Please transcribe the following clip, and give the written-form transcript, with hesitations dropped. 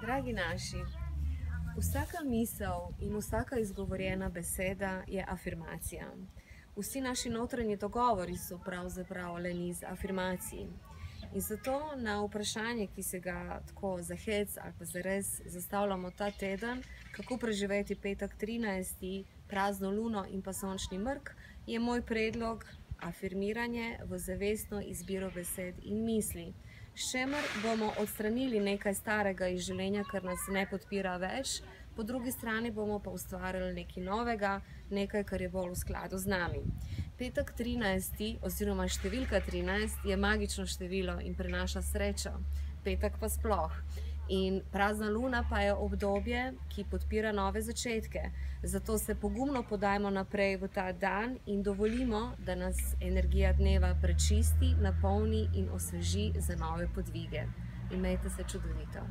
Dragi naši, vsaka misel in vsaka izgovorjena beseda je afirmacija. Vsi naši notranji dogovori so pravzaprav le niz afirmacij. In zato na vprašanje, ki se ga tako za hec ali pa zares zastavljamo ta teden, kako preživeti petek 13., prazno luno in pa sončni mrk, je moj predlog afirmiranje v zavestno izbiro besed in misli. S čimer bomo odstranili nekaj starega iz življenja, kar nas ne podpira več, po drugi strani bomo pa ustvarili nekaj novega, nekaj, kar je bolj v skladu z nami. Petek 13. oziroma številka 13 je magično število in prinaša srečo, petek pa sploh. In prazna luna pa je obdobje, ki podpira nove začetke. Zato se pogumno podajmo naprej v ta dan in dovolimo, da nas energija dneva prečisti, napolni in osveži za nove podvige. Imejte se čudovito.